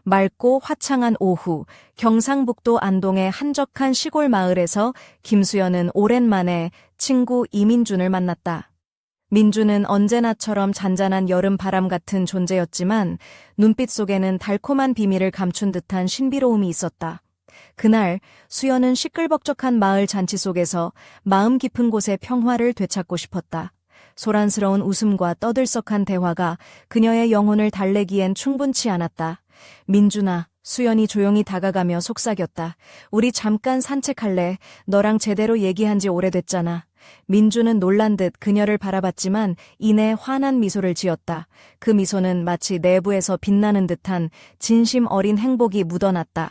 맑고 화창한 오후, 경상북도 안동의 한적한 시골 마을에서 김수연은 오랜만에 친구 이민준을 만났다. 민준은 언제나처럼 잔잔한 여름 바람 같은 존재였지만 눈빛 속에는 달콤한 비밀을 감춘 듯한 신비로움이 있었다. 그날 수연은 시끌벅적한 마을 잔치 속에서 마음 깊은 곳의 평화를 되찾고 싶었다. 소란스러운 웃음과 떠들썩한 대화가 그녀의 영혼을 달래기엔 충분치 않았다. 민준아, 수연이 조용히 다가가며 속삭였다. 우리 잠깐 산책할래? 너랑 제대로 얘기한 지 오래됐잖아. 민준은 놀란 듯 그녀를 바라봤지만 이내 환한 미소를 지었다. 그 미소는 마치 내부에서 빛나는 듯한 진심 어린 행복이 묻어났다.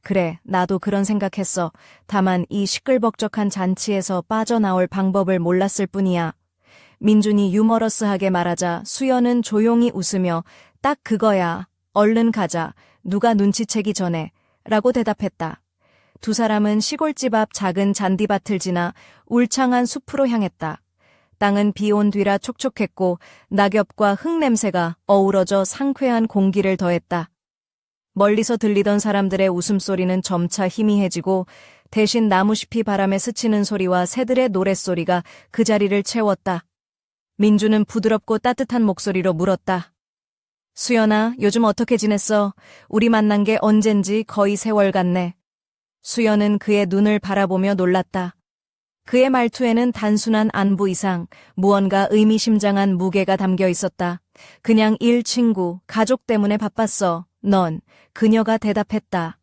그래, 나도 그런 생각했어. 다만 이 시끌벅적한 잔치에서 빠져나올 방법을 몰랐을 뿐이야. 민준이 유머러스하게 말하자 수연은 조용히 웃으며 딱 그거야. 얼른 가자. 누가 눈치채기 전에. 라고 대답했다. 두 사람은 시골집 앞 작은 잔디밭을 지나 울창한 숲으로 향했다. 땅은 비 온 뒤라 촉촉했고 낙엽과 흙 냄새가 어우러져 상쾌한 공기를 더했다. 멀리서 들리던 사람들의 웃음소리는 점차 희미해지고 대신 나무잎이 바람에 스치는 소리와 새들의 노랫소리가 그 자리를 채웠다. 민주는 부드럽고 따뜻한 목소리로 물었다. 수연아, 요즘 어떻게 지냈어? 우리 만난 게 언젠지 거의 세월 같네. 수연은 그의 눈을 바라보며 놀랐다. 그의 말투에는 단순한 안부 이상 무언가 의미심장한 무게가 담겨 있었다. 그냥 일, 친구, 가족 때문에 바빴어. 넌, 그녀가 대답했다.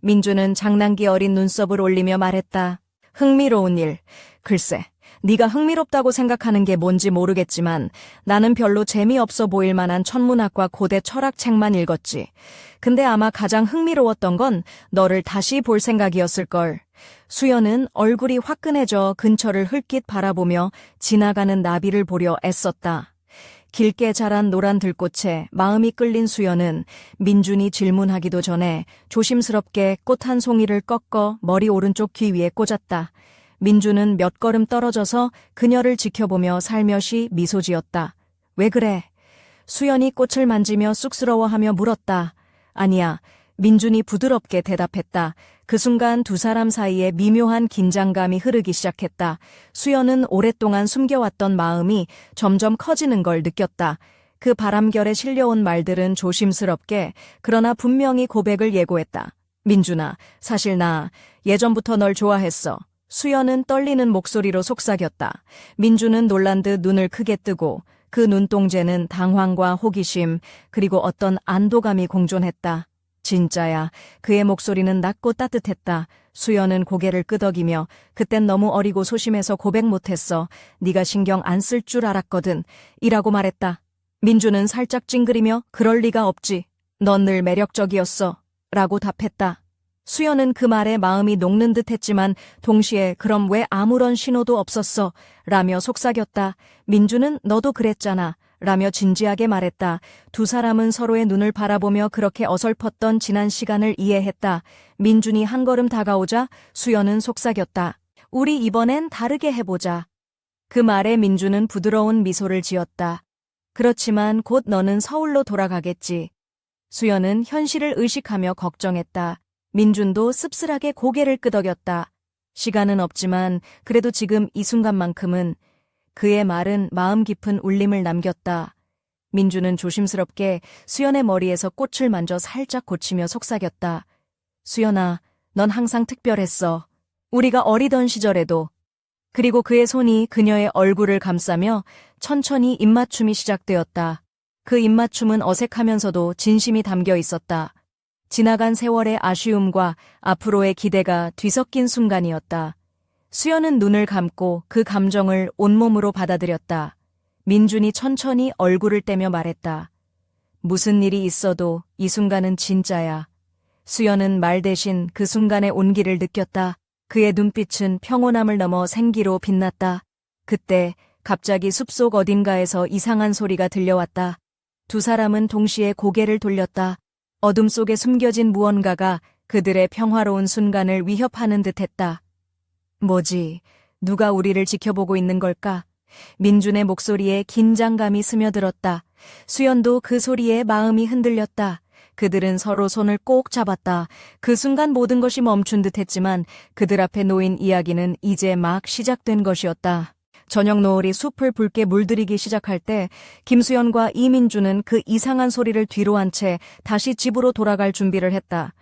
민주는 장난기 어린 눈썹을 올리며 말했다. 흥미로운 일. 글쎄, 네가 흥미롭다고 생각하는 게 뭔지 모르겠지만 나는 별로 재미없어 보일 만한 천문학과 고대 철학책만 읽었지. 근데 아마 가장 흥미로웠던 건 너를 다시 볼 생각이었을걸. 수연은 얼굴이 화끈해져 근처를 흘낏 바라보며 지나가는 나비를 보려 애썼다. 길게 자란 노란 들꽃에 마음이 끌린 수연은 민준이 질문하기도 전에 조심스럽게 꽃 한 송이를 꺾어 머리 오른쪽 귀 위에 꽂았다. 민준은 몇 걸음 떨어져서 그녀를 지켜보며 살며시 미소 지었다. 왜 그래? 수연이 꽃을 만지며 쑥스러워하며 물었다. 아니야. 민준이 부드럽게 대답했다. 그 순간 두 사람 사이에 미묘한 긴장감이 흐르기 시작했다. 수연은 오랫동안 숨겨왔던 마음이 점점 커지는 걸 느꼈다. 그 바람결에 실려온 말들은 조심스럽게 그러나 분명히 고백을 예고했다. 민준아, 사실 나 예전부터 널 좋아했어. 수연은 떨리는 목소리로 속삭였다. 민준은 놀란 듯 눈을 크게 뜨고 그 눈동자는 당황과 호기심 그리고 어떤 안도감이 공존했다. 진짜야. 그의 목소리는 낮고 따뜻했다. 수연은 고개를 끄덕이며 그땐 너무 어리고 소심해서 고백 못했어. 네가 신경 안 쓸 줄 알았거든. 이라고 말했다. 민주는 살짝 찡그리며 그럴 리가 없지. 넌 늘 매력적이었어. 라고 답했다. 수연은 그 말에 마음이 녹는 듯 했지만 동시에 그럼 왜 아무런 신호도 없었어? 라며 속삭였다. 민주는 너도 그랬잖아. 라며 진지하게 말했다. 두 사람은 서로의 눈을 바라보며 그렇게 어설펐던 지난 시간을 이해했다. 민준이 한 걸음 다가오자 수연은 속삭였다. 우리 이번엔 다르게 해보자. 그 말에 민준은 부드러운 미소를 지었다. 그렇지만 곧 너는 서울로 돌아가겠지. 수연은 현실을 의식하며 걱정했다. 민준도 씁쓸하게 고개를 끄덕였다. 시간은 없지만 그래도 지금 이 순간만큼은. 그의 말은 마음 깊은 울림을 남겼다. 민주는 조심스럽게 수연의 머리에서 꽃을 만져 살짝 고치며 속삭였다. 수연아, 넌 항상 특별했어. 우리가 어리던 시절에도. 그리고 그의 손이 그녀의 얼굴을 감싸며 천천히 입맞춤이 시작되었다. 그 입맞춤은 어색하면서도 진심이 담겨 있었다. 지나간 세월의 아쉬움과 앞으로의 기대가 뒤섞인 순간이었다. 수연은 눈을 감고 그 감정을 온몸으로 받아들였다. 민준이 천천히 얼굴을 떼며 말했다. 무슨 일이 있어도 이 순간은 진짜야. 수연은 말 대신 그 순간의 온기를 느꼈다. 그의 눈빛은 평온함을 넘어 생기로 빛났다. 그때 갑자기 숲속 어딘가에서 이상한 소리가 들려왔다. 두 사람은 동시에 고개를 돌렸다. 어둠 속에 숨겨진 무언가가 그들의 평화로운 순간을 위협하는 듯했다. 뭐지? 누가 우리를 지켜보고 있는 걸까? 민준의 목소리에 긴장감이 스며들었다. 수연도 그 소리에 마음이 흔들렸다. 그들은 서로 손을 꼭 잡았다. 그 순간 모든 것이 멈춘 듯 했지만 그들 앞에 놓인 이야기는 이제 막 시작된 것이었다. 저녁 노을이 숲을 붉게 물들이기 시작할 때 김수연과 이민주는 그 이상한 소리를 뒤로 한 채 다시 집으로 돌아갈 준비를 했다.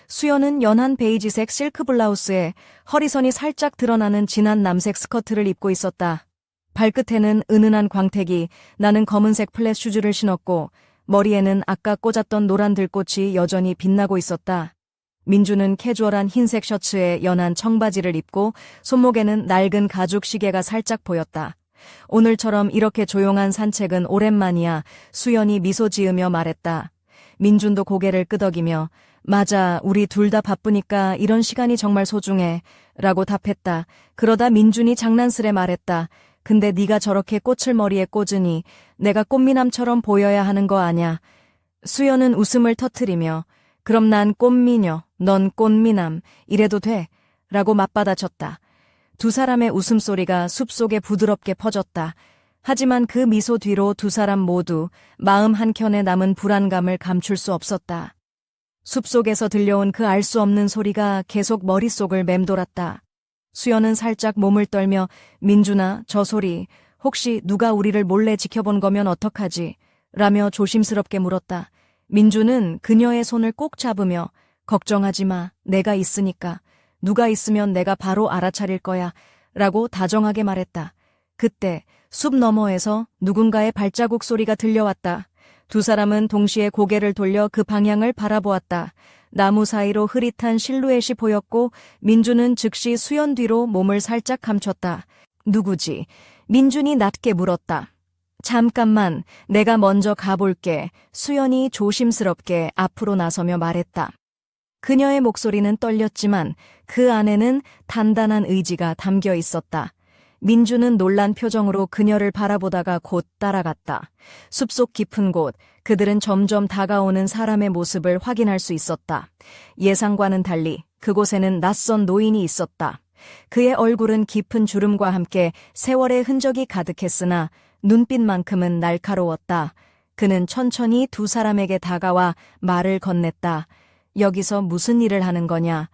수연은 연한 베이지색 실크 블라우스에 허리선이 살짝 드러나는 진한 남색 스커트를 입고 있었다. 발끝에는 은은한 광택이 나는 검은색 플랫 슈즈를 신었고 머리에는 아까 꽂았던 노란 들꽃이 여전히 빛나고 있었다. 민주는 캐주얼한 흰색 셔츠에 연한 청바지를 입고 손목에는 낡은 가죽 시계가 살짝 보였다. 오늘처럼 이렇게 조용한 산책은 오랜만이야. 수연이 미소 지으며 말했다. 민준도 고개를 끄덕이며 맞아, 우리 둘 다 바쁘니까 이런 시간이 정말 소중해 라고 답했다. 그러다 민준이 장난스레 말했다. 근데 네가 저렇게 꽃을 머리에 꽂으니 내가 꽃미남처럼 보여야 하는 거 아냐. 수연은 웃음을 터뜨리며 그럼 난 꽃미녀, 넌 꽃미남, 이래도 돼? 라고 맞받아쳤다. 두 사람의 웃음소리가 숲속에 부드럽게 퍼졌다. 하지만 그 미소 뒤로 두 사람 모두 마음 한켠에 남은 불안감을 감출 수 없었다. 숲속에서 들려온 그 알 수 없는 소리가 계속 머릿속을 맴돌았다. 수연은 살짝 몸을 떨며 민준아, 저 소리 혹시 누가 우리를 몰래 지켜본 거면 어떡하지? 라며 조심스럽게 물었다. 민준은 그녀의 손을 꼭 잡으며 걱정하지 마, 내가 있으니까. 누가 있으면 내가 바로 알아차릴 거야 라고 다정하게 말했다. 그때 숲 너머에서 누군가의 발자국 소리가 들려왔다. 두 사람은 동시에 고개를 돌려 그 방향을 바라보았다. 나무 사이로 흐릿한 실루엣이 보였고 민준은 즉시 수연 뒤로 몸을 살짝 감췄다. 누구지? 민준이 낮게 물었다. 잠깐만, 내가 먼저 가볼게. 수연이 조심스럽게 앞으로 나서며 말했다. 그녀의 목소리는 떨렸지만 그 안에는 단단한 의지가 담겨 있었다. 민주는 놀란 표정으로 그녀를 바라보다가 곧 따라갔다. 숲속 깊은 곳, 그들은 점점 다가오는 사람의 모습을 확인할 수 있었다. 예상과는 달리 그곳에는 낯선 노인이 있었다. 그의 얼굴은 깊은 주름과 함께 세월의 흔적이 가득했으나 눈빛만큼은 날카로웠다. 그는 천천히 두 사람에게 다가와 말을 건넸다. 여기서 무슨 일을 하는 거냐?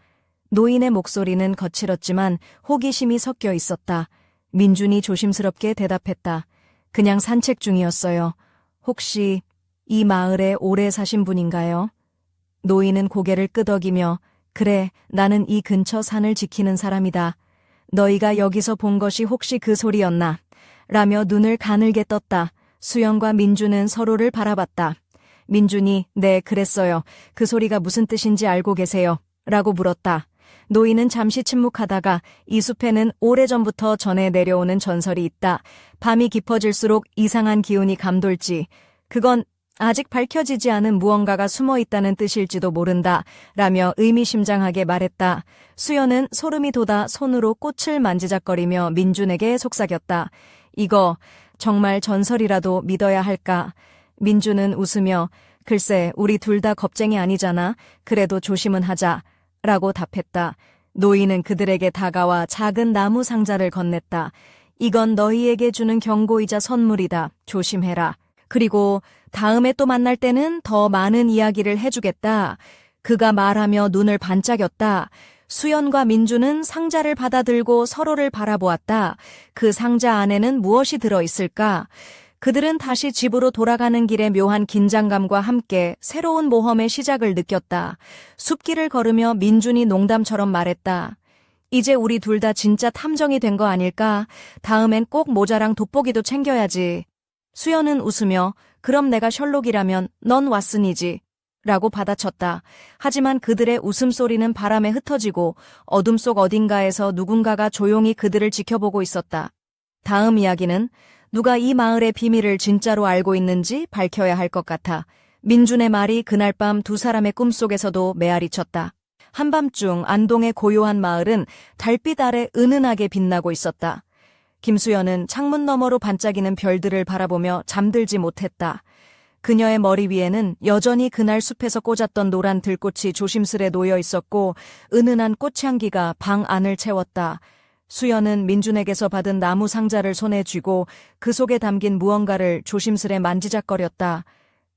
노인의 목소리는 거칠었지만 호기심이 섞여 있었다. 민준이 조심스럽게 대답했다. 그냥 산책 중이었어요. 혹시 이 마을에 오래 사신 분인가요? 노인은 고개를 끄덕이며 그래, 나는 이 근처 산을 지키는 사람이다. 너희가 여기서 본 것이 혹시 그 소리였나? 라며 눈을 가늘게 떴다. 수연과 민준은 서로를 바라봤다. 민준이 네, 그랬어요. 그 소리가 무슨 뜻인지 알고 계세요? 라고 물었다. 노인은 잠시 침묵하다가 이 숲에는 오래전부터 전해 내려오는 전설이 있다. 밤이 깊어질수록 이상한 기운이 감돌지. 그건 아직 밝혀지지 않은 무언가가 숨어 있다는 뜻일지도 모른다. 라며 의미심장하게 말했다. 수연은 소름이 돋아 손으로 꽃을 만지작거리며 민준에게 속삭였다. 이거 정말 전설이라도 믿어야 할까? 민준은 웃으며 글쎄, 우리 둘 다 겁쟁이 아니잖아. 그래도 조심은 하자. 라고 답했다. 노인은 그들에게 다가와 작은 나무 상자를 건넸다. 이건 너희에게 주는 경고이자 선물이다. 조심해라. 그리고 다음에 또 만날 때는 더 많은 이야기를 해주겠다. 그가 말하며 눈을 반짝였다. 수연과 민주는 상자를 받아들고 서로를 바라보았다. 그 상자 안에는 무엇이 들어있을까? 그들은 다시 집으로 돌아가는 길에 묘한 긴장감과 함께 새로운 모험의 시작을 느꼈다. 숲길을 걸으며 민준이 농담처럼 말했다. 이제 우리 둘 다 진짜 탐정이 된 거 아닐까? 다음엔 꼭 모자랑 돋보기도 챙겨야지. 수연은 웃으며 그럼 내가 셜록이라면 넌 왓슨이지. 라고 받아쳤다. 하지만 그들의 웃음소리는 바람에 흩어지고 어둠 속 어딘가에서 누군가가 조용히 그들을 지켜보고 있었다. 다음 이야기는 누가 이 마을의 비밀을 진짜로 알고 있는지 밝혀야 할 것 같아. 민준의 말이 그날 밤 두 사람의 꿈속에서도 메아리쳤다. 한밤중 안동의 고요한 마을은 달빛 아래 은은하게 빛나고 있었다. 김수연은 창문 너머로 반짝이는 별들을 바라보며 잠들지 못했다. 그녀의 머리 위에는 여전히 그날 숲에서 꽂았던 노란 들꽃이 조심스레 놓여 있었고 은은한 꽃향기가 방 안을 채웠다. 수연은 민준에게서 받은 나무 상자를 손에 쥐고 그 속에 담긴 무언가를 조심스레 만지작거렸다.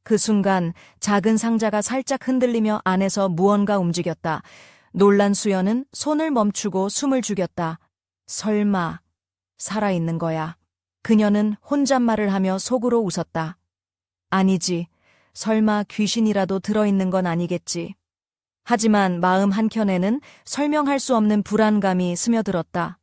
그 순간 작은 상자가 살짝 흔들리며 안에서 무언가 움직였다. 놀란 수연은 손을 멈추고 숨을 죽였다. 설마 살아있는 거야. 그녀는 혼잣말을 하며 속으로 웃었다. 아니지. 설마 귀신이라도 들어있는 건 아니겠지. 하지만 마음 한켠에는 설명할 수 없는 불안감이 스며들었다.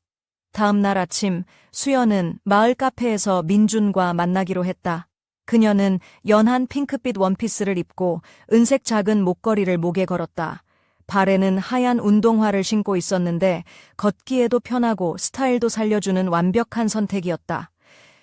다음 날 아침 수연은 마을 카페에서 민준과 만나기로 했다. 그녀는 연한 핑크빛 원피스를 입고 은색 작은 목걸이를 목에 걸었다. 발에는 하얀 운동화를 신고 있었는데 걷기에도 편하고 스타일도 살려주는 완벽한 선택이었다.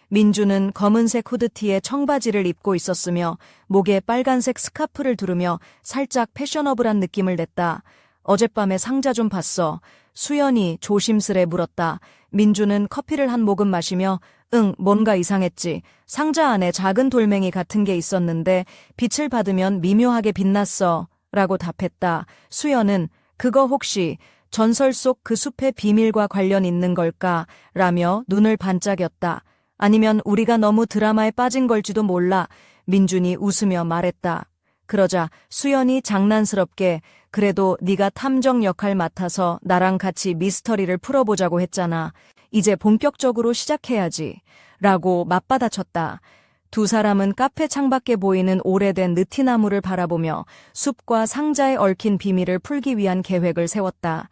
민주는 검은색 후드티에 청바지를 입고 있었으며 목에 빨간색 스카프를 두르며 살짝 패셔너블한 느낌을 냈다. 어젯밤에 상자 좀 봤어. 수연이 조심스레 물었다. 민주는 커피를 한 모금 마시며 응, 뭔가 이상했지. 상자 안에 작은 돌멩이 같은 게 있었는데 빛을 받으면 미묘하게 빛났어. 라고 답했다. 수연은 그거 혹시 전설 속 그 숲의 비밀과 관련 있는 걸까? 라며 눈을 반짝였다. 아니면 우리가 너무 드라마에 빠진 걸지도 몰라. 민준이 웃으며 말했다. 그러자 수연이 장난스럽게 그래도 네가 탐정 역할 맡아서 나랑 같이 미스터리를 풀어보자고 했잖아. 이제 본격적으로 시작해야지. 라고 맞받아쳤다. 두 사람은 카페 창밖에 보이는 오래된 느티나무를 바라보며 숲과 상자에 얽힌 비밀을 풀기 위한 계획을 세웠다.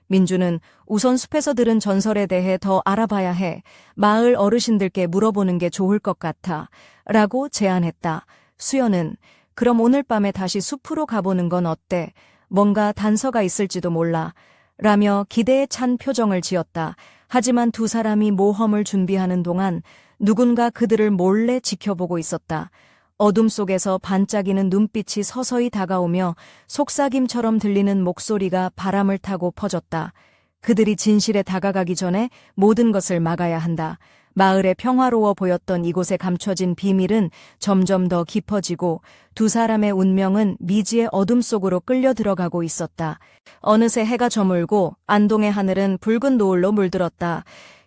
민주는 우선 숲에서 들은 전설에 대해 더 알아봐야 해. 마을 어르신들께 물어보는 게 좋을 것 같아. 라고 제안했다. 수연은 그럼 오늘 밤에 다시 숲으로 가보는 건 어때? 뭔가 단서가 있을지도 몰라. 라며 기대에 찬 표정을 지었다. 하지만 두 사람이 모험을 준비하는 동안 누군가 그들을 몰래 지켜보고 있었다. 어둠 속에서 반짝이는 눈빛이 서서히 다가오며 속삭임처럼 들리는 목소리가 바람을 타고 퍼졌다. 그들이 진실에 다가가기 전에 모든 것을 막아야 한다. 마을에 평화로워 보였던 이곳에 감춰진 비밀은 점점 더 깊어지고 두 사람의 운명은 미지의 어둠 속으로 끌려 들어가고 있었다. 어느새 해가 저물고 안동의 하늘은 붉은 노을로 물들었다.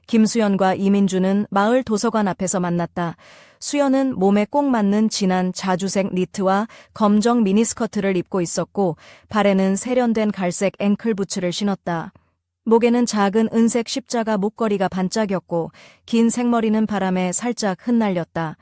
김수연과 이민주는 마을 도서관 앞에서 만났다. 수연은 몸에 꼭 맞는 진한 자주색 니트와 검정 미니스커트를 입고 있었고 발에는 세련된 갈색 앵클부츠를 신었다. 목에는 작은 은색 십자가 목걸이가 반짝였고 긴 생머리는 바람에 살짝 흩날렸다.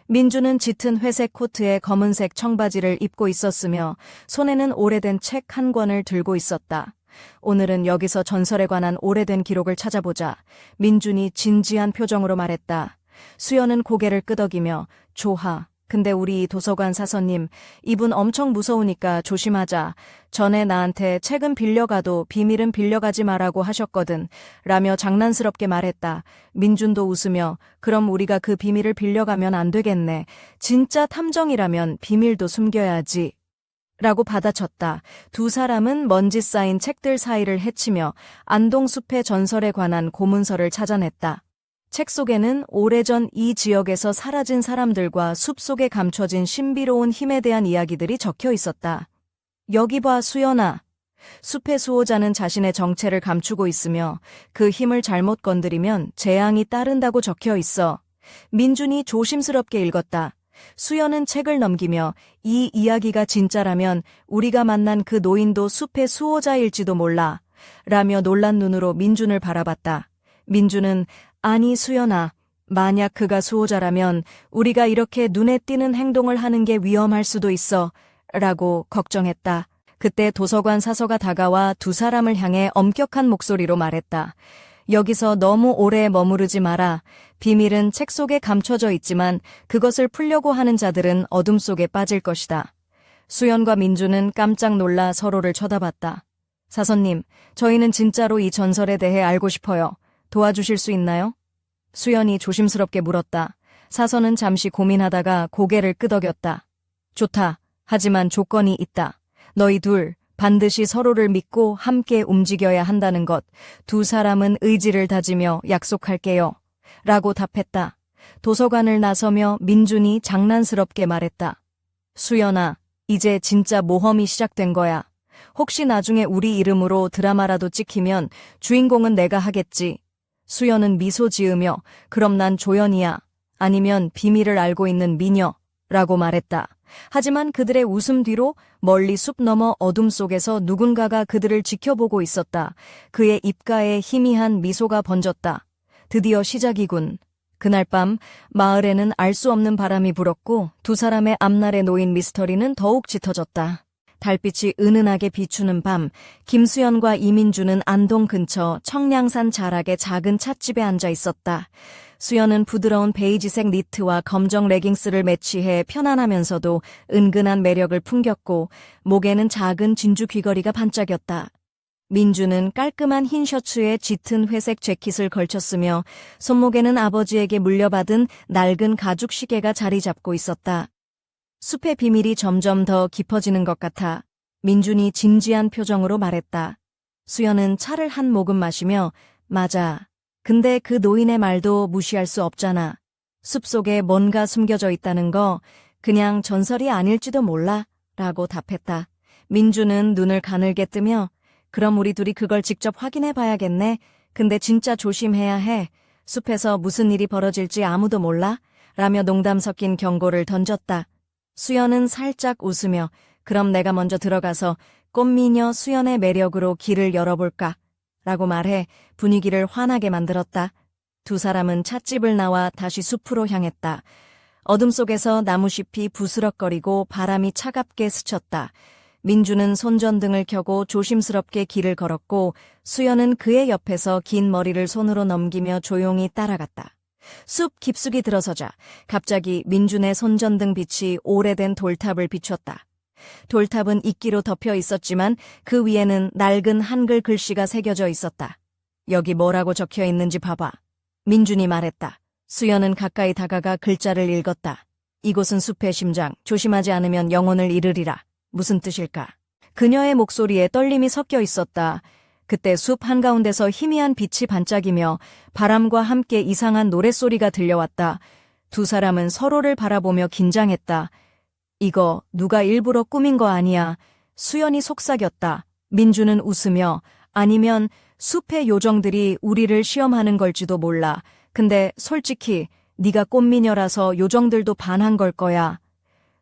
민주는 짙은 회색 코트에 검은색 청바지를 입고 있었으며 손에는 오래된 책 한 권을 들고 있었다. 오늘은 여기서 전설에 관한 오래된 기록을 찾아보자. 민준이 진지한 표정으로 말했다. 수연은 고개를 끄덕이며 좋아. 근데 우리 도서관 사서님, 이분 엄청 무서우니까 조심하자. 전에 나한테 책은 빌려가도 비밀은 빌려가지 말라고 하셨거든. 라며 장난스럽게 말했다. 민준도 웃으며 그럼 우리가 그 비밀을 빌려가면 안 되겠네. 진짜 탐정이라면 비밀도 숨겨야지. 라고 받아쳤다. 두 사람은 먼지 쌓인 책들 사이를 헤치며 안동숲의 전설에 관한 고문서를 찾아냈다. 책 속에는 오래전 이 지역에서 사라진 사람들과 숲 속에 감춰진 신비로운 힘에 대한 이야기들이 적혀 있었다. 여기 봐, 수연아. 숲의 수호자는 자신의 정체를 감추고 있으며 그 힘을 잘못 건드리면 재앙이 따른다고 적혀 있어. 민준이 조심스럽게 읽었다. 수연은 책을 넘기며 이 이야기가 진짜라면 우리가 만난 그 노인도 숲의 수호자일지도 몰라. 라며 놀란 눈으로 민준을 바라봤다. 민준은 아니 수연아, 만약 그가 수호자라면 우리가 이렇게 눈에 띄는 행동을 하는 게 위험할 수도 있어. 라고 걱정했다. 그때 도서관 사서가 다가와 두 사람을 향해 엄격한 목소리로 말했다. 여기서 너무 오래 머무르지 마라. 비밀은 책 속에 감춰져 있지만 그것을 풀려고 하는 자들은 어둠 속에 빠질 것이다. 수연과 민주는 깜짝 놀라 서로를 쳐다봤다. 사서님, 저희는 진짜로 이 전설에 대해 알고 싶어요. 도와주실 수 있나요? 수연이 조심스럽게 물었다. 사서는 잠시 고민하다가 고개를 끄덕였다. 좋다. 하지만 조건이 있다. 너희 둘 반드시 서로를 믿고 함께 움직여야 한다는 것. 두 사람은 의지를 다지며 약속할게요. 라고 답했다. 도서관을 나서며 민준이 장난스럽게 말했다. 수연아, 이제 진짜 모험이 시작된 거야. 혹시 나중에 우리 이름으로 드라마라도 찍히면 주인공은 내가 하겠지. 수연은 미소 지으며 그럼 난 조연이야. 아니면 비밀을 알고 있는 미녀. 라고 말했다. 하지만 그들의 웃음 뒤로 멀리 숲 너머 어둠 속에서 누군가가 그들을 지켜보고 있었다. 그의 입가에 희미한 미소가 번졌다. 드디어 시작이군. 그날 밤 마을에는 알 수 없는 바람이 불었고 두 사람의 앞날에 놓인 미스터리는 더욱 짙어졌다. 달빛이 은은하게 비추는 밤, 김수연과 이민주는 안동 근처 청량산 자락의 작은 찻집에 앉아 있었다. 수연은 부드러운 베이지색 니트와 검정 레깅스를 매치해 편안하면서도 은근한 매력을 풍겼고 목에는 작은 진주 귀걸이가 반짝였다. 민주는 깔끔한 흰 셔츠에 짙은 회색 재킷을 걸쳤으며 손목에는 아버지에게 물려받은 낡은 가죽 시계가 자리 잡고 있었다. 숲의 비밀이 점점 더 깊어지는 것 같아 민준이 진지한 표정으로 말했다. 수연은 차를 한 모금 마시며 맞아. 근데 그 노인의 말도 무시할 수 없잖아. 숲속에 뭔가 숨겨져 있다는 거 그냥 전설이 아닐지도 몰라 라고 답했다. 민주는 눈을 가늘게 뜨며 그럼 우리 둘이 그걸 직접 확인해 봐야겠네. 근데 진짜 조심해야 해. 숲에서 무슨 일이 벌어질지 아무도 몰라 라며 농담 섞인 경고를 던졌다. 수연은 살짝 웃으며 그럼 내가 먼저 들어가서 꽃미녀 수연의 매력으로 길을 열어볼까? 라고 말해 분위기를 환하게 만들었다. 두 사람은 찻집을 나와 다시 숲으로 향했다. 어둠 속에서 나무잎이 부스럭거리고 바람이 차갑게 스쳤다. 민주는 손전등을 켜고 조심스럽게 길을 걸었고 수연은 그의 옆에서 긴 머리를 손으로 넘기며 조용히 따라갔다. 숲 깊숙이 들어서자 갑자기 민준의 손전등 빛이 오래된 돌탑을 비췄다. 돌탑은 이끼로 덮여 있었지만 그 위에는 낡은 한글 글씨가 새겨져 있었다. 여기 뭐라고 적혀 있는지 봐봐. 민준이 말했다. 수연은 가까이 다가가 글자를 읽었다. 이곳은 숲의 심장, 조심하지 않으면 영혼을 잃으리라. 무슨 뜻일까? 그녀의 목소리에 떨림이 섞여 있었다. 그때 숲 한가운데서 희미한 빛이 반짝이며 바람과 함께 이상한 노랫소리가 들려왔다. 두 사람은 서로를 바라보며 긴장했다. 이거 누가 일부러 꾸민 거 아니야. 수연이 속삭였다. 민주는 웃으며 아니면 숲의 요정들이 우리를 시험하는 걸지도 몰라. 근데 솔직히 네가 꽃미녀라서 요정들도 반한 걸 거야.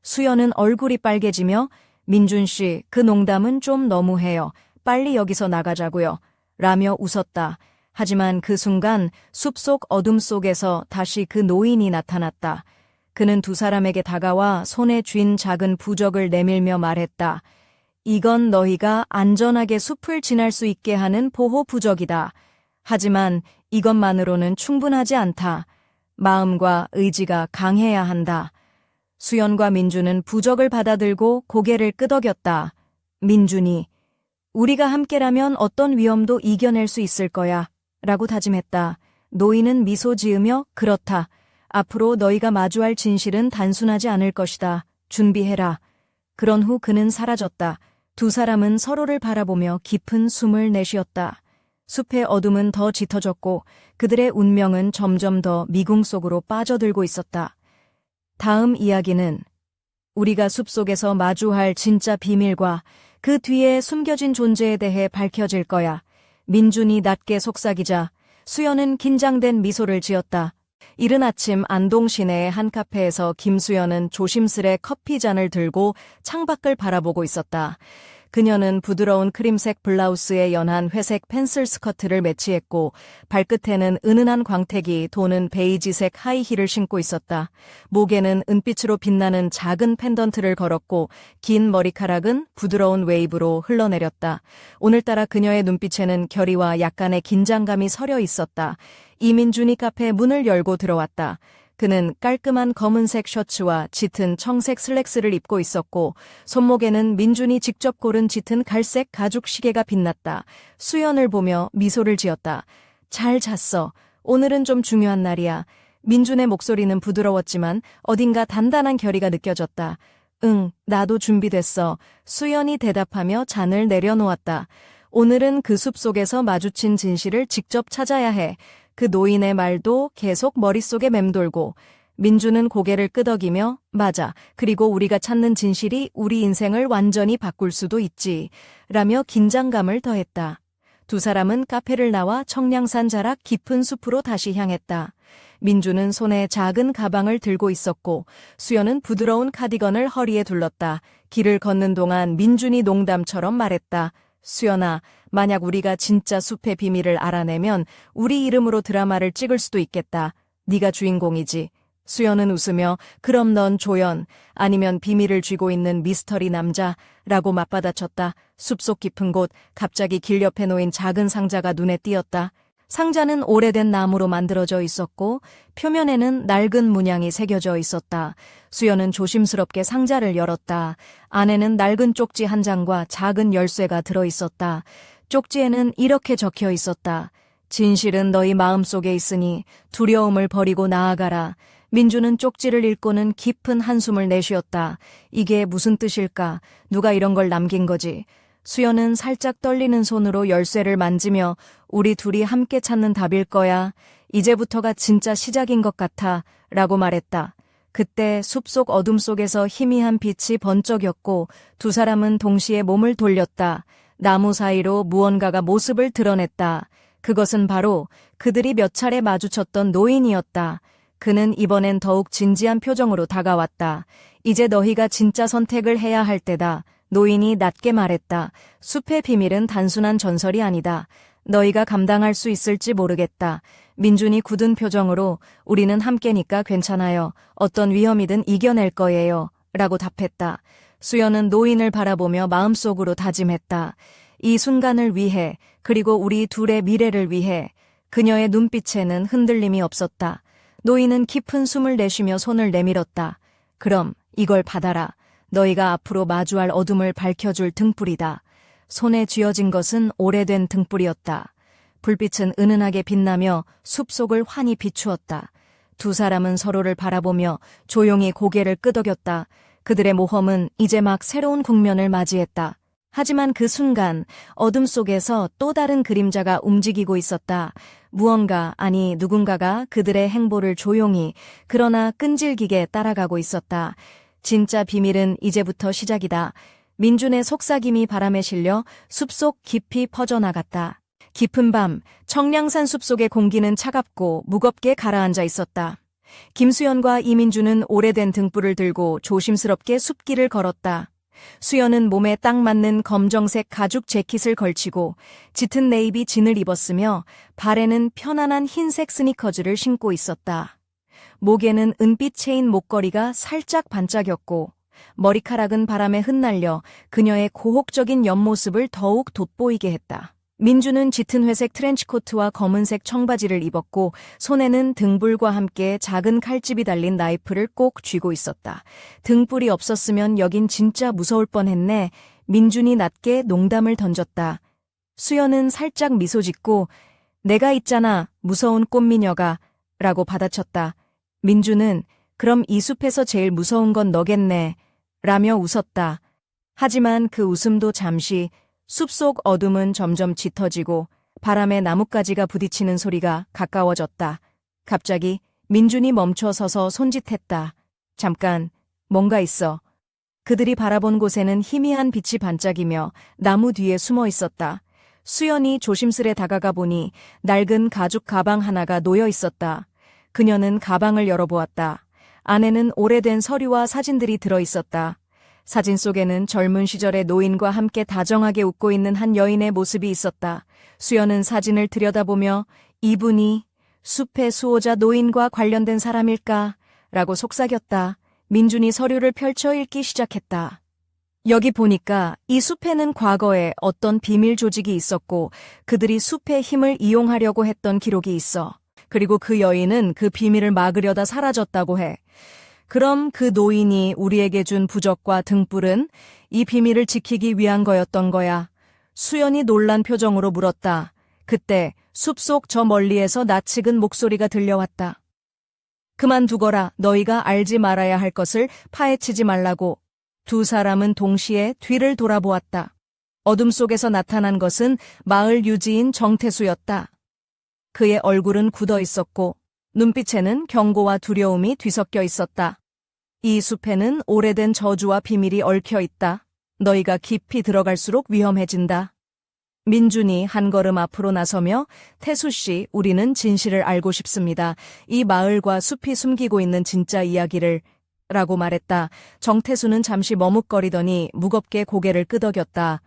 수연은 얼굴이 빨개지며 민준 씨, 그 농담은 좀 너무해요. 빨리 여기서 나가자고요. 라며 웃었다. 하지만 그 순간 숲속 어둠 속에서 다시 그 노인이 나타났다. 그는 두 사람에게 다가와 손에 쥔 작은 부적을 내밀며 말했다. 이건 너희가 안전하게 숲을 지날 수 있게 하는 보호 부적이다. 하지만 이것만으로는 충분하지 않다. 마음과 의지가 강해야 한다. 수연과 민주는 부적을 받아들고 고개를 끄덕였다. 민준이 우리가 함께라면 어떤 위험도 이겨낼 수 있을 거야 라고 다짐했다. 노인은 미소 지으며 그렇다. 앞으로 너희가 마주할 진실은 단순하지 않을 것이다. 준비해라. 그런 후 그는 사라졌다. 두 사람은 서로를 바라보며 깊은 숨을 내쉬었다. 숲의 어둠은 더 짙어졌고 그들의 운명은 점점 더 미궁 속으로 빠져들고 있었다. 다음 이야기는 우리가 숲속에서 마주할 진짜 비밀과 그 뒤에 숨겨진 존재에 대해 밝혀질 거야. 민준이 낮게 속삭이자 수연은 긴장된 미소를 지었다. 이른 아침 안동 시내의 한 카페에서 김수연은 조심스레 커피잔을 들고 창밖을 바라보고 있었다. 그녀는 부드러운 크림색 블라우스에 연한 회색 펜슬 스커트를 매치했고 발끝에는 은은한 광택이 도는 베이지색 하이힐을 신고 있었다. 목에는 은빛으로 빛나는 작은 펜던트를 걸었고 긴 머리카락은 부드러운 웨이브로 흘러내렸다. 오늘따라 그녀의 눈빛에는 결의와 약간의 긴장감이 서려 있었다. 이민준이 카페 문을 열고 들어왔다. 그는 깔끔한 검은색 셔츠와 짙은 청색 슬랙스를 입고 있었고 손목에는 민준이 직접 고른 짙은 갈색 가죽 시계가 빛났다. 수연을 보며 미소를 지었다. 잘 잤어. 오늘은 좀 중요한 날이야. 민준의 목소리는 부드러웠지만 어딘가 단단한 결의가 느껴졌다. 응, 나도 준비됐어. 수연이 대답하며 잔을 내려놓았다. 오늘은 그 숲속에서 마주친 진실을 직접 찾아야 해. 그 노인의 말도 계속 머릿속에 맴돌고 민주는 고개를 끄덕이며 맞아. 그리고 우리가 찾는 진실이 우리 인생을 완전히 바꿀 수도 있지. 라며 긴장감을 더했다. 두 사람은 카페를 나와 청량산 자락 깊은 숲으로 다시 향했다. 민주는 손에 작은 가방을 들고 있었고 수연은 부드러운 카디건을 허리에 둘렀다. 길을 걷는 동안 민준이 농담처럼 말했다. 수연아, 만약 우리가 진짜 숲의 비밀을 알아내면 우리 이름으로 드라마를 찍을 수도 있겠다. 네가 주인공이지. 수연은 웃으며 그럼 넌 조연, 아니면 비밀을 쥐고 있는 미스터리 남자라고 맞받아쳤다. 숲속 깊은 곳, 갑자기 길 옆에 놓인 작은 상자가 눈에 띄었다. 상자는 오래된 나무로 만들어져 있었고 표면에는 낡은 문양이 새겨져 있었다. 수연은 조심스럽게 상자를 열었다. 안에는 낡은 쪽지 한 장과 작은 열쇠가 들어있었다. 쪽지에는 이렇게 적혀 있었다. 진실은 너희 마음속에 있으니 두려움을 버리고 나아가라. 민주는 쪽지를 읽고는 깊은 한숨을 내쉬었다. 이게 무슨 뜻일까? 누가 이런 걸 남긴 거지? 수연은 살짝 떨리는 손으로 열쇠를 만지며 우리 둘이 함께 찾는 답일 거야. 이제부터가 진짜 시작인 것 같아. 라고 말했다. 그때 숲속 어둠 속에서 희미한 빛이 번쩍였고 두 사람은 동시에 몸을 돌렸다. 나무 사이로 무언가가 모습을 드러냈다. 그것은 바로 그들이 몇 차례 마주쳤던 노인이었다. 그는 이번엔 더욱 진지한 표정으로 다가왔다. 이제 너희가 진짜 선택을 해야 할 때다. 노인이 낮게 말했다. 숲의 비밀은 단순한 전설이 아니다. 너희가 감당할 수 있을지 모르겠다. 민준이 굳은 표정으로 우리는 함께니까 괜찮아요. 어떤 위험이든 이겨낼 거예요. 라고 답했다. 수연은 노인을 바라보며 마음속으로 다짐했다. 이 순간을 위해, 그리고 우리 둘의 미래를 위해. 그녀의 눈빛에는 흔들림이 없었다. 노인은 깊은 숨을 내쉬며 손을 내밀었다. 그럼 이걸 받아라. 너희가 앞으로 마주할 어둠을 밝혀줄 등불이다. 손에 쥐어진 것은 오래된 등불이었다. 불빛은 은은하게 빛나며 숲속을 환히 비추었다. 두 사람은 서로를 바라보며 조용히 고개를 끄덕였다. 그들의 모험은 이제 막 새로운 국면을 맞이했다. 하지만 그 순간 어둠 속에서 또 다른 그림자가 움직이고 있었다. 무언가, 아니 누군가가 그들의 행보를 조용히 그러나 끈질기게 따라가고 있었다. 진짜 비밀은 이제부터 시작이다. 민준의 속삭임이 바람에 실려 숲속 깊이 퍼져나갔다. 깊은 밤, 청량산 숲속의 공기는 차갑고 무겁게 가라앉아 있었다. 김수연과 이민주는 오래된 등불을 들고 조심스럽게 숲길을 걸었다. 수연은 몸에 딱 맞는 검정색 가죽 재킷을 걸치고 짙은 네이비 진을 입었으며 발에는 편안한 흰색 스니커즈를 신고 있었다. 목에는 은빛 체인 목걸이가 살짝 반짝였고 머리카락은 바람에 흩날려 그녀의 고혹적인 옆모습을 더욱 돋보이게 했다. 민주는 짙은 회색 트렌치코트와 검은색 청바지를 입었고 손에는 등불과 함께 작은 칼집이 달린 나이프를 꼭 쥐고 있었다. 등불이 없었으면 여긴 진짜 무서울 뻔했네. 민준이 낮게 농담을 던졌다. 수연은 살짝 미소 짓고 내가 있잖아, 무서운 꽃미녀가 라고 받아쳤다. 민주는 그럼 이 숲에서 제일 무서운 건 너겠네 라며 웃었다. 하지만 그 웃음도 잠시 숲속 어둠은 점점 짙어지고 바람에 나뭇가지가 부딪히는 소리가 가까워졌다. 갑자기 민준이 멈춰 서서 손짓했다. 잠깐, 뭔가 있어. 그들이 바라본 곳에는 희미한 빛이 반짝이며 나무 뒤에 숨어 있었다. 수연이 조심스레 다가가 보니 낡은 가죽 가방 하나가 놓여 있었다. 그녀는 가방을 열어보았다. 안에는 오래된 서류와 사진들이 들어 있었다. 사진 속에는 젊은 시절의 노인과 함께 다정하게 웃고 있는 한 여인의 모습이 있었다. 수연은 사진을 들여다보며 이분이 숲의 수호자 노인과 관련된 사람일까? 라고 속삭였다. 민준이 서류를 펼쳐 읽기 시작했다. 여기 보니까 이 숲에는 과거에 어떤 비밀 조직이 있었고 그들이 숲의 힘을 이용하려고 했던 기록이 있어. 그리고 그 여인은 그 비밀을 막으려다 사라졌다고 해. 그럼 그 노인이 우리에게 준 부적과 등불은 이 비밀을 지키기 위한 거였던 거야. 수연이 놀란 표정으로 물었다. 그때 숲속 저 멀리에서 낯익은 목소리가 들려왔다. 그만두거라. 너희가 알지 말아야 할 것을 파헤치지 말라고. 두 사람은 동시에 뒤를 돌아보았다. 어둠 속에서 나타난 것은 마을 유지인 정태수였다. 그의 얼굴은 굳어 있었고 눈빛에는 경고와 두려움이 뒤섞여 있었다. 이 숲에는 오래된 저주와 비밀이 얽혀 있다. 너희가 깊이 들어갈수록 위험해진다. 민준이 한 걸음 앞으로 나서며 태수 씨, 우리는 진실을 알고 싶습니다. 이 마을과 숲이 숨기고 있는 진짜 이야기를 라고 말했다. 정태수는 잠시 머뭇거리더니 무겁게 고개를 끄덕였다.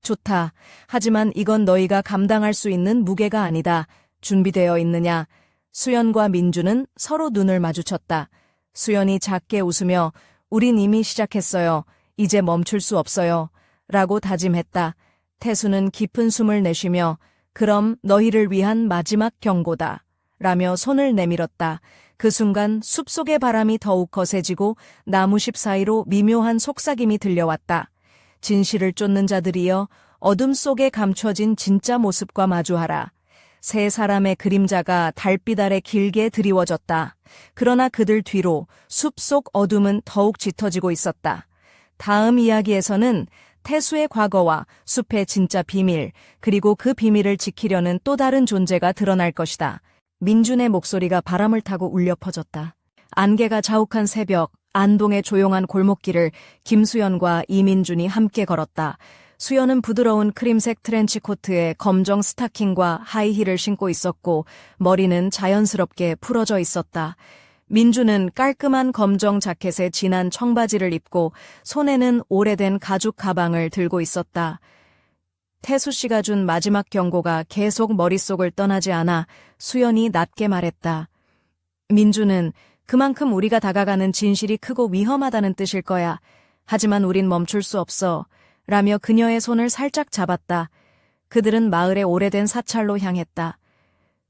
좋다. 하지만 이건 너희가 감당할 수 있는 무게가 아니다. 준비되어 있느냐? 수연과 민주는 서로 눈을 마주쳤다. 수연이 작게 웃으며 우린 이미 시작했어요. 이제 멈출 수 없어요. 라고 다짐했다. 태수는 깊은 숨을 내쉬며 그럼 너희를 위한 마지막 경고다. 라며 손을 내밀었다. 그 순간 숲속의 바람이 더욱 거세지고 나무십 사이로 미묘한 속삭임이 들려왔다. 진실을 쫓는 자들이여 어둠 속에 감춰진 진짜 모습과 마주하라. 세 사람의 그림자가 달빛 아래 길게 드리워졌다. 그러나 그들 뒤로 숲속 어둠은 더욱 짙어지고 있었다. 다음 이야기에서는 태수의 과거와 숲의 진짜 비밀, 그리고 그 비밀을 지키려는 또 다른 존재가 드러날 것이다. 민준의 목소리가 바람을 타고 울려 퍼졌다. 안개가 자욱한 새벽, 안동의 조용한 골목길을 김수연과 이민준이 함께 걸었다. 수연은 부드러운 크림색 트렌치 코트에 검정 스타킹과 하이힐을 신고 있었고 머리는 자연스럽게 풀어져 있었다. 민준은 깔끔한 검정 자켓에 진한 청바지를 입고 손에는 오래된 가죽 가방을 들고 있었다. 태수 씨가 준 마지막 경고가 계속 머릿속을 떠나지 않아 수연이 낮게 말했다. 민준은 그만큼 우리가 다가가는 진실이 크고 위험하다는 뜻일 거야. 하지만 우린 멈출 수 없어. 라며 그녀의 손을 살짝 잡았다. 그들은 마을의 오래된 사찰로 향했다.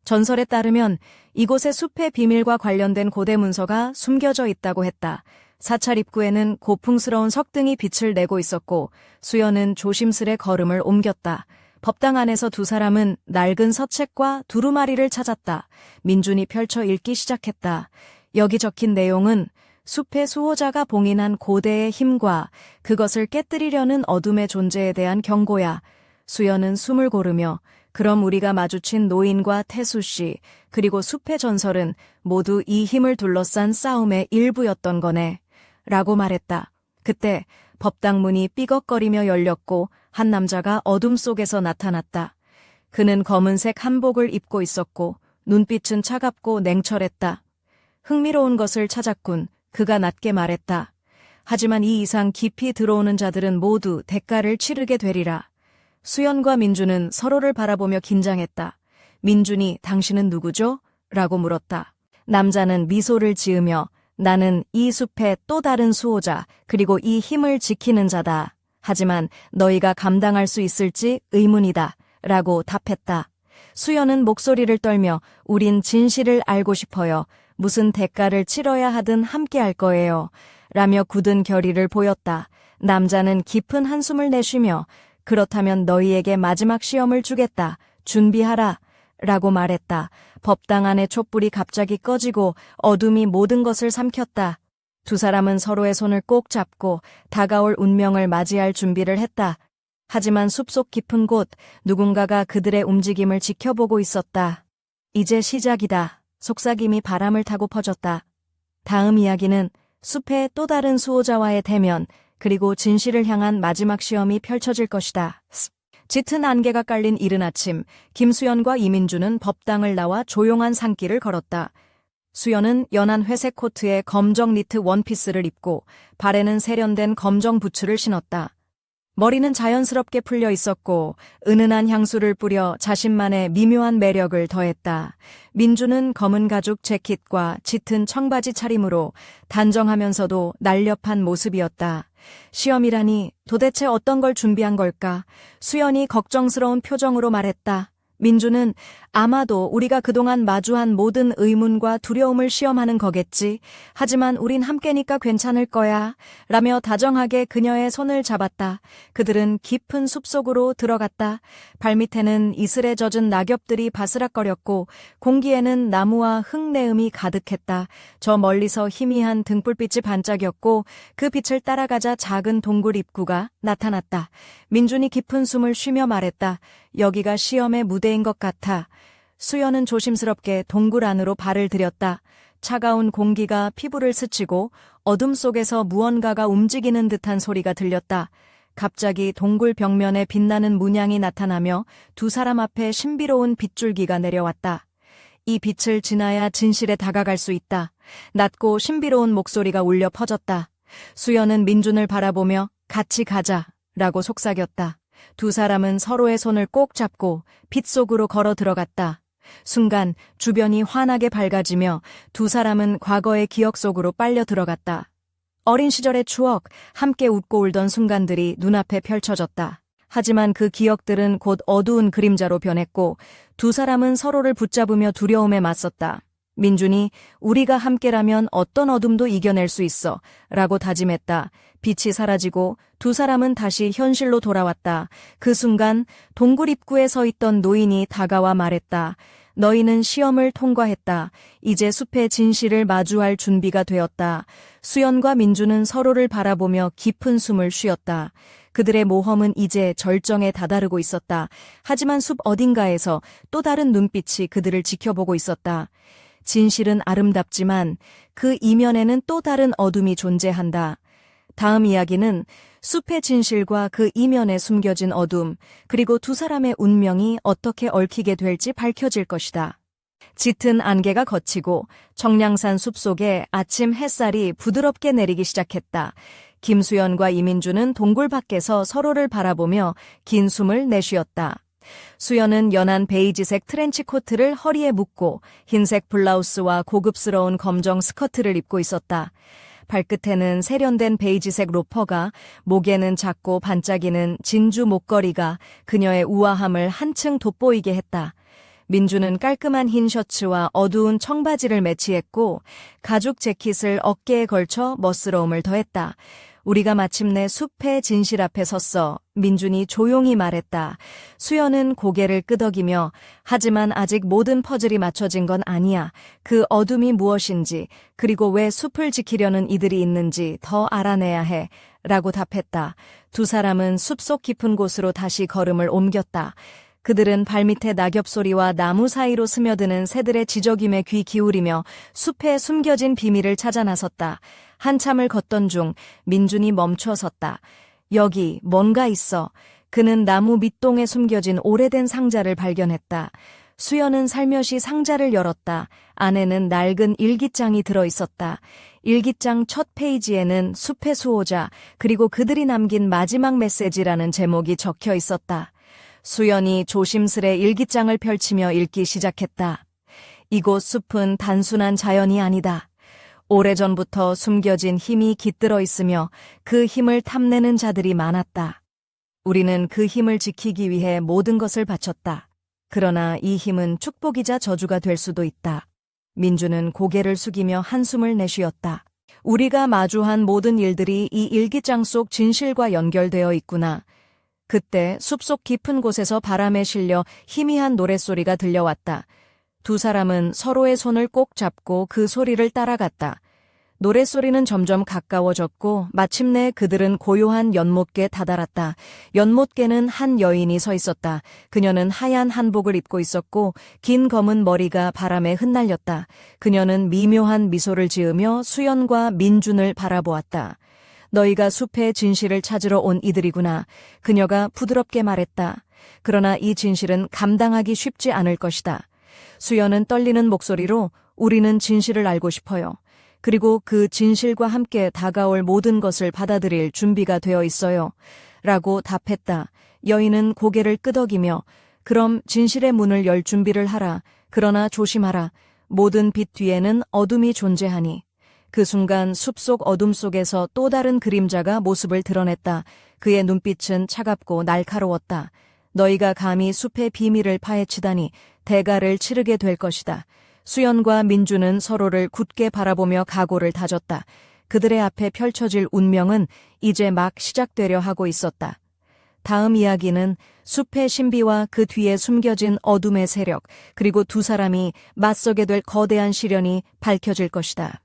전설에 따르면 이곳의 숲의 비밀과 관련된 고대 문서가 숨겨져 있다고 했다. 사찰 입구에는 고풍스러운 석등이 빛을 내고 있었고 수연은 조심스레 걸음을 옮겼다. 법당 안에서 두 사람은 낡은 서책과 두루마리를 찾았다. 민준이 펼쳐 읽기 시작했다. 여기 적힌 내용은 숲의 수호자가 봉인한 고대의 힘과 그것을 깨뜨리려는 어둠의 존재에 대한 경고야. 수연은 숨을 고르며 그럼 우리가 마주친 노인과 태수 씨, 그리고 숲의 전설은 모두 이 힘을 둘러싼 싸움의 일부였던 거네. 라고 말했다. 그때 법당 문이 삐걱거리며 열렸고 한 남자가 어둠 속에서 나타났다. 그는 검은색 한복을 입고 있었고 눈빛은 차갑고 냉철했다. 흥미로운 것을 찾았군. 그가 낮게 말했다. 하지만 이 이상 깊이 들어오는 자들은 모두 대가를 치르게 되리라. 수연과 민준은 서로를 바라보며 긴장했다. 민준이 당신은 누구죠? 라고 물었다. 남자는 미소를 지으며 나는 이 숲의 또 다른 수호자, 그리고 이 힘을 지키는 자다. 하지만 너희가 감당할 수 있을지 의문이다. 라고 답했다. 수연은 목소리를 떨며 우린 진실을 알고 싶어요. 무슨 대가를 치러야 하든 함께 할 거예요. 라며 굳은 결의를 보였다. 남자는 깊은 한숨을 내쉬며 그렇다면 너희에게 마지막 시험을 주겠다. 준비하라. 라고 말했다. 법당 안의 촛불이 갑자기 꺼지고 어둠이 모든 것을 삼켰다. 두 사람은 서로의 손을 꼭 잡고 다가올 운명을 맞이할 준비를 했다. 하지만 숲속 깊은 곳 누군가가 그들의 움직임을 지켜보고 있었다. 이제 시작이다. 속삭임이 바람을 타고 퍼졌다. 다음 이야기는 숲의 또 다른 수호자와의 대면, 그리고 진실을 향한 마지막 시험이 펼쳐질 것이다. 짙은 안개가 깔린 이른 아침, 김수연과 이민주는 법당을 나와 조용한 산길을 걸었다. 수연은 연한 회색 코트에 검정 니트 원피스를 입고 발에는 세련된 검정 부츠를 신었다. 머리는 자연스럽게 풀려 있었고 은은한 향수를 뿌려 자신만의 미묘한 매력을 더했다. 민주는 검은 가죽 재킷과 짙은 청바지 차림으로 단정하면서도 날렵한 모습이었다. 시험이라니 도대체 어떤 걸 준비한 걸까? 수연이 걱정스러운 표정으로 말했다. 민주는 아마도 우리가 그동안 마주한 모든 의문과 두려움을 시험하는 거겠지. 하지만 우린 함께니까 괜찮을 거야. 라며 다정하게 그녀의 손을 잡았다. 그들은 깊은 숲속으로 들어갔다. 발밑에는 이슬에 젖은 낙엽들이 바스락거렸고 공기에는 나무와 흙내음이 가득했다. 저 멀리서 희미한 등불빛이 반짝였고 그 빛을 따라가자 작은 동굴 입구가 나타났다. 민준이 깊은 숨을 쉬며 말했다. 여기가 시험의 무대인 것 같아. 수연은 조심스럽게 동굴 안으로 발을 들였다. 차가운 공기가 피부를 스치고 어둠 속에서 무언가가 움직이는 듯한 소리가 들렸다. 갑자기 동굴 벽면에 빛나는 문양이 나타나며 두 사람 앞에 신비로운 빗줄기가 내려왔다. 이 빛을 지나야 진실에 다가갈 수 있다. 낮고 신비로운 목소리가 울려 퍼졌다. 수연은 민준을 바라보며 같이 가자라고 속삭였다. 두 사람은 서로의 손을 꼭 잡고 빛 속으로 걸어 들어갔다. 순간 주변이 환하게 밝아지며 두 사람은 과거의 기억 속으로 빨려 들어갔다. 어린 시절의 추억, 함께 웃고 울던 순간들이 눈앞에 펼쳐졌다. 하지만 그 기억들은 곧 어두운 그림자로 변했고 두 사람은 서로를 붙잡으며 두려움에 맞섰다. 민준이 우리가 함께라면 어떤 어둠도 이겨낼 수 있어 라고 다짐했다. 빛이 사라지고 두 사람은 다시 현실로 돌아왔다. 그 순간 동굴 입구에 서 있던 노인이 다가와 말했다. 너희는 시험을 통과했다. 이제 숲의 진실을 마주할 준비가 되었다. 수연과 민준은 서로를 바라보며 깊은 숨을 쉬었다. 그들의 모험은 이제 절정에 다다르고 있었다. 하지만 숲 어딘가에서 또 다른 눈빛이 그들을 지켜보고 있었다. 진실은 아름답지만 그 이면에는 또 다른 어둠이 존재한다. 다음 이야기는 숲의 진실과 그 이면에 숨겨진 어둠, 그리고 두 사람의 운명이 어떻게 얽히게 될지 밝혀질 것이다. 짙은 안개가 걷히고 청량산 숲속에 아침 햇살이 부드럽게 내리기 시작했다. 김수연과 이민주는 동굴 밖에서 서로를 바라보며 긴 숨을 내쉬었다. 수연은 연한 베이지색 트렌치 코트를 허리에 묶고 흰색 블라우스와 고급스러운 검정 스커트를 입고 있었다. 발끝에는 세련된 베이지색 로퍼가, 목에는 작고 반짝이는 진주 목걸이가 그녀의 우아함을 한층 돋보이게 했다. 민주는 깔끔한 흰 셔츠와 어두운 청바지를 매치했고 가죽 재킷을 어깨에 걸쳐 멋스러움을 더했다. 우리가 마침내 숲의 진실 앞에 섰어. 민준이 조용히 말했다. 수연은 고개를 끄덕이며 하지만 아직 모든 퍼즐이 맞춰진 건 아니야. 그 어둠이 무엇인지 그리고 왜 숲을 지키려는 이들이 있는지 더 알아내야 해. 라고 답했다. 두 사람은 숲속 깊은 곳으로 다시 걸음을 옮겼다. 그들은 발밑에 낙엽 소리와 나무 사이로 스며드는 새들의 지저귀에 귀 기울이며 숲에 숨겨진 비밀을 찾아 나섰다. 한참을 걷던 중 민준이 멈춰 섰다. 여기 뭔가 있어. 그는 나무 밑동에 숨겨진 오래된 상자를 발견했다. 수연은 살며시 상자를 열었다. 안에는 낡은 일기장이 들어있었다. 일기장 첫 페이지에는 숲의 수호자 그리고 그들이 남긴 마지막 메시지라는 제목이 적혀 있었다. 수연이 조심스레 일기장을 펼치며 읽기 시작했다. 이곳 숲은 단순한 자연이 아니다. 오래전부터 숨겨진 힘이 깃들어 있으며 그 힘을 탐내는 자들이 많았다. 우리는 그 힘을 지키기 위해 모든 것을 바쳤다. 그러나 이 힘은 축복이자 저주가 될 수도 있다. 민주는 고개를 숙이며 한숨을 내쉬었다. 우리가 마주한 모든 일들이 이 일기장 속 진실과 연결되어 있구나. 그때 숲속 깊은 곳에서 바람에 실려 희미한 노랫소리가 들려왔다. 두 사람은 서로의 손을 꼭 잡고 그 소리를 따라갔다. 노랫소리는 점점 가까워졌고 마침내 그들은 고요한 연못계에 다다랐다. 연못계는 한 여인이 서 있었다. 그녀는 하얀 한복을 입고 있었고 긴 검은 머리가 바람에 흩날렸다. 그녀는 미묘한 미소를 지으며 수연과 민준을 바라보았다. 너희가 숲의 진실을 찾으러 온 이들이구나. 그녀가 부드럽게 말했다. 그러나 이 진실은 감당하기 쉽지 않을 것이다. 수연은 떨리는 목소리로 우리는 진실을 알고 싶어요. 그리고 그 진실과 함께 다가올 모든 것을 받아들일 준비가 되어 있어요. 라고 답했다. 여인은 고개를 끄덕이며 그럼 진실의 문을 열 준비를 하라. 그러나 조심하라. 모든 빛 뒤에는 어둠이 존재하니. 그 순간 숲속 어둠 속에서 또 다른 그림자가 모습을 드러냈다. 그의 눈빛은 차갑고 날카로웠다. 너희가 감히 숲의 비밀을 파헤치다니 대가를 치르게 될 것이다. 수연과 민주는 서로를 굳게 바라보며 각오를 다졌다. 그들의 앞에 펼쳐질 운명은 이제 막 시작되려 하고 있었다. 다음 이야기는 숲의 신비와 그 뒤에 숨겨진 어둠의 세력, 그리고 두 사람이 맞서게 될 거대한 시련이 밝혀질 것이다.